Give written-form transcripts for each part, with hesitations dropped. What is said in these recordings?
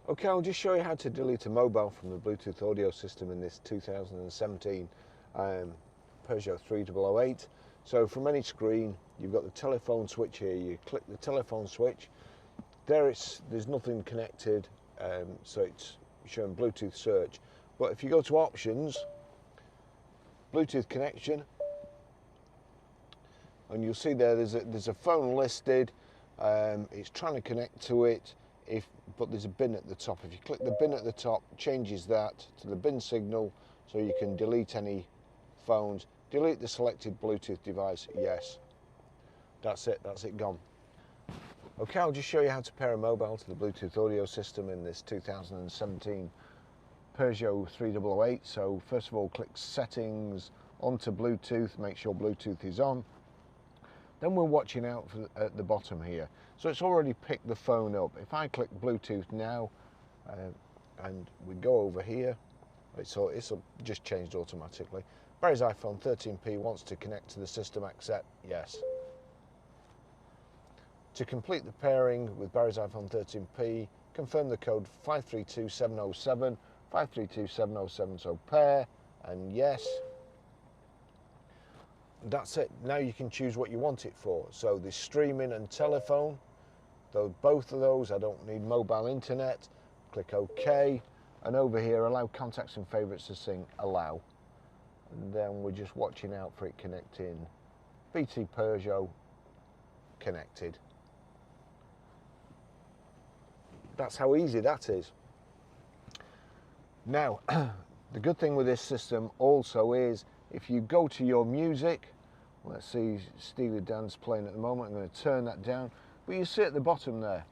Okay, I'll just show you how to delete a mobile from the Bluetooth audio system in this 2017 Peugeot 3008. So from any screen, you've got the telephone switch here. You click the telephone switch. There's nothing connected, so it's showing Bluetooth search. But if you go to options, Bluetooth connection, and you'll see there's a phone listed. It's trying to connect to it, but there's a bin at the top. If you click the bin at the top, changes that to the bin signal, so you can delete any phones. Delete the selected Bluetooth device, yes. That's it gone. Okay, I'll just show you how to pair a mobile to the Bluetooth audio system in this 2017 Peugeot 3008. So first of all, click settings, onto Bluetooth, make sure Bluetooth is on. Then we're watching out at the bottom here. So it's already picked the phone up. If I click Bluetooth now, and we go over here, it's just changed automatically. Barry's iPhone 13P wants to connect to the system, accept, yes. To complete the pairing with Barry's iPhone 13P, confirm the code 532707, 532707, so pair, and yes. That's it. Now you can choose what you want it for. So the streaming and telephone, both of those, I don't need mobile internet. Click OK, and over here, allow contacts and favourites to sync, allow. And then we're just watching out for it connecting. BT Peugeot connected. That's how easy that is. Now, the good thing with this system also is if you go to your music, let's see, Steely Dan's playing at the moment, I'm going to turn that down, but you see at the bottom there,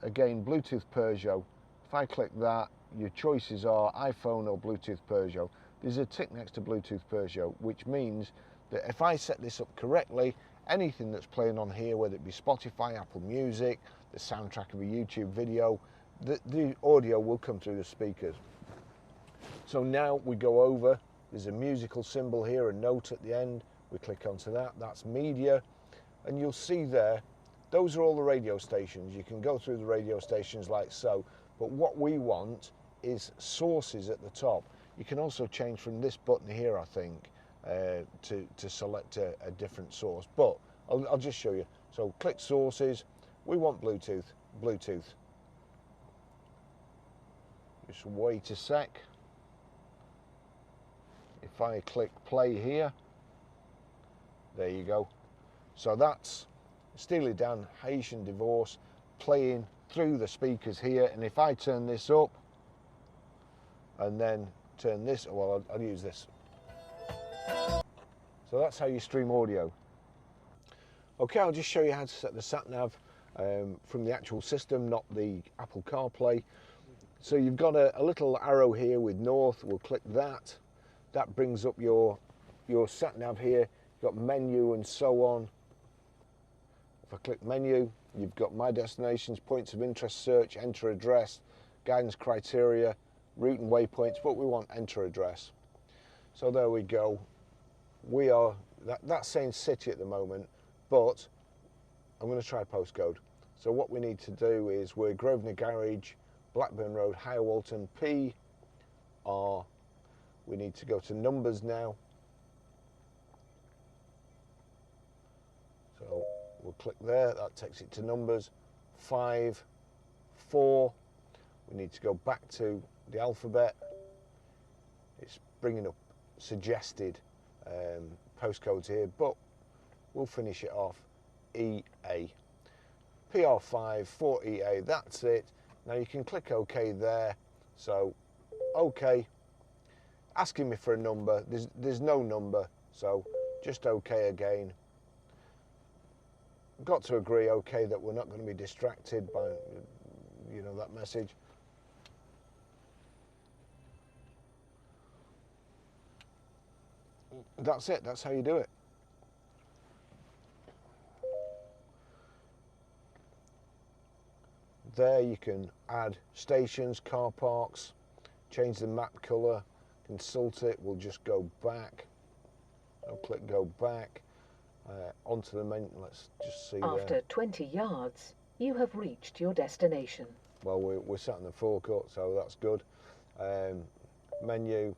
again, Bluetooth Peugeot. If I click that, your choices are iPhone or Bluetooth Peugeot. There's a tick next to Bluetooth Peugeot, which means that if I set this up correctly, anything that's playing on here, whether it be Spotify, Apple Music, the soundtrack of a YouTube video, the audio will come through the speakers. So now we go over, there's a musical symbol here, a note at the end, we click onto that, that's media, and you'll see there, those are all the radio stations. You can go through the radio stations like so, but what we want is sources at the top. You can also change from this button here, I think, to select a different source, but I'll just show you. So click sources, we want Bluetooth. Just wait a sec. If I click play here, there you go. So that's Steely Dan, Haitian Divorce, playing through the speakers here. And if I turn this up and then turn this, well, I'll use this. So that's how you stream audio. Okay, I'll just show you how to set the SatNav from the actual system, not the Apple CarPlay. So you've got a little arrow here with north, we'll click that. That brings up your SatNav here. You've got menu and so on. If I click menu, you've got my destinations, points of interest search, enter address, guidance criteria, route and waypoints, but we want enter address. So there we go. We are, that's saying city at the moment, but I'm going to try postcode. So what we need to do is we're Grosvenor Garage, Blackburn Road, High Walton, PR. We need to go to numbers now. So we'll click there, that takes it to numbers, 5, 4. We need to go back to the alphabet. It's bringing up suggested postcodes here, but we'll finish it off, EA. PR5, 4EA, that's it. Now you can click OK there. So, OK. Asking me for a number, there's no number, so just OK again. Got to agree, OK, that we're not going to be distracted by, you know, that message. That's it, that's how you do it. There you can add stations, car parks, change the map colour, consult it, we'll just go back. I'll click go back onto the menu, let's just see After there. 20 yards, you have reached your destination. well, we're sat in the forecourt, so that's good. Menu,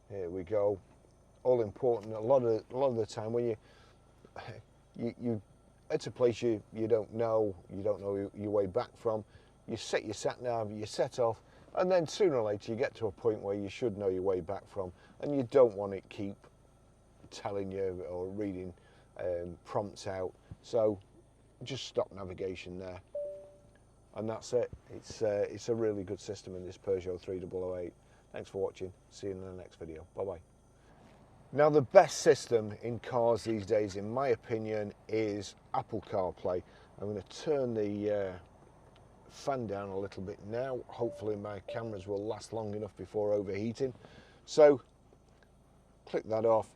here we go. All important. A lot of the time when you it's a place you don't know your way back from, you set your sat nav, you set off, and then sooner or later you get to a point where you should know your way back from, and you don't want it keep telling you or reading prompts out. So just stop navigation there, and that's it. It's a really good system in this Peugeot 3008. Thanks for watching. See you in the next video. Bye bye. Now, the best system in cars these days, in my opinion, is Apple CarPlay. I'm going to turn the fan down a little bit now. Hopefully my cameras will last long enough before overheating. So click that off.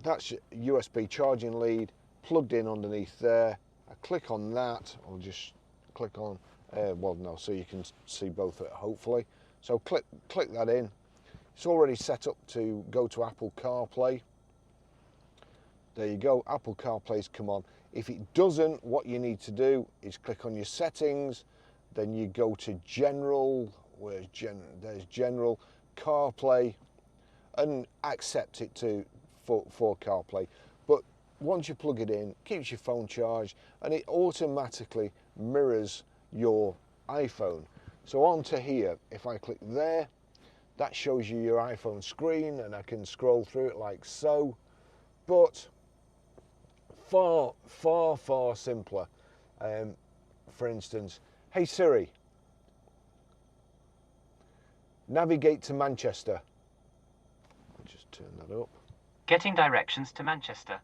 That's your USB charging lead plugged in underneath there. I click on that. I'll just click on, well, no, so you can see both of it, hopefully. So click that in. It's already set up to go to Apple CarPlay. There you go, Apple CarPlay's come on. If it doesn't, what you need to do is click on your settings, then you go to General, there's General, CarPlay, and accept it for CarPlay. But once you plug it in, it keeps your phone charged, and it automatically mirrors your iPhone. So onto here, if I click there, that shows you your iPhone screen, and I can scroll through it like so. But far simpler. For instance, hey Siri, navigate to Manchester. I'll just turn that up. Getting directions to Manchester.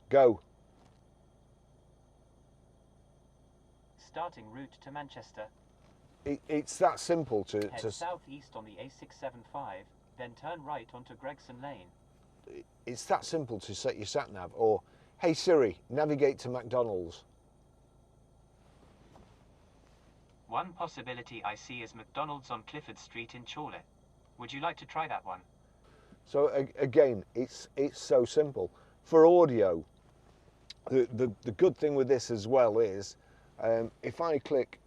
Go. Starting route to Manchester. It's that simple to southeast on the A675, then turn right onto Gregson Lane. It's that simple to set your sat nav. Or, hey Siri, navigate to McDonald's. One possibility I see is McDonald's on Clifford Street in Chorley. Would you like to try that one? So again, it's so simple. For audio, the good thing with this as well is, if I click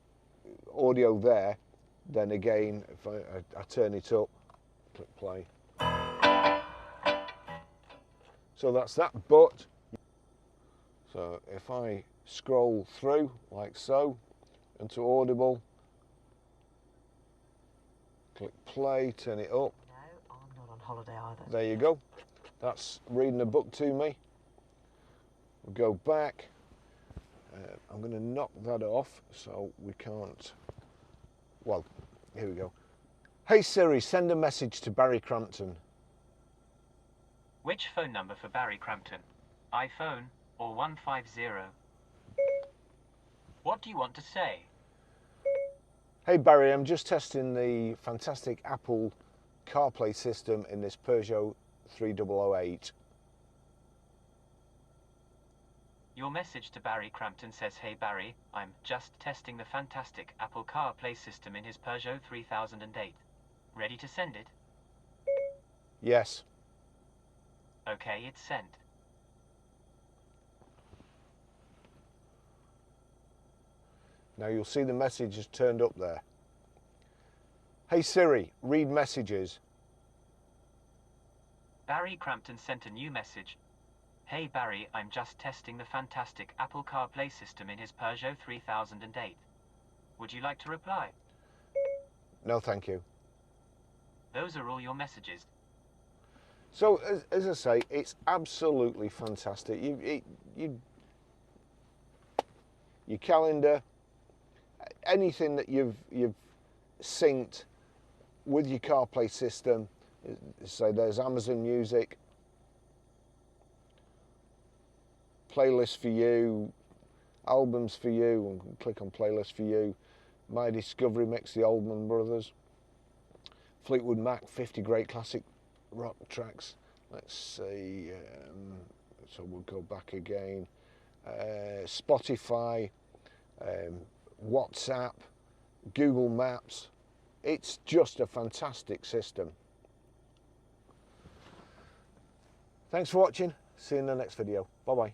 audio there, then again, if I turn it up, click play. So that's that. But so if I scroll through like so into Audible, click play, turn it up. No, I'm not on holiday either. There you go. That's reading a book to me. We'll go back. I'm going to knock that off so we can't. Well, here we go. Hey Siri, send a message to Barry Crampton. Which phone number for Barry Crampton? iPhone or 150? What do you want to say? Hey Barry, I'm just testing the fantastic Apple CarPlay system in this Peugeot 3008. Your message to Barry Crampton says, hey Barry, I'm just testing the fantastic Apple CarPlay system in his Peugeot 3008. Ready to send it? Yes. Okay, it's sent. Now you'll see the message has turned up there. Hey Siri, read messages. Barry Crampton sent a new message. Hey Barry, I'm just testing the fantastic Apple CarPlay system in his Peugeot 3008. Would you like to reply? No, thank you. Those are all your messages. So, as I say, it's absolutely fantastic. Your calendar, anything that you've synced with your CarPlay system. So there's Amazon Music, playlist for you, albums for you, and click on playlist for you. My Discovery Mix, the Oldman Brothers. Fleetwood Mac, 50 great classic rock tracks. Let's see, so we'll go back again. Spotify, WhatsApp, Google Maps. It's just a fantastic system. Thanks for watching. See you in the next video. Bye bye.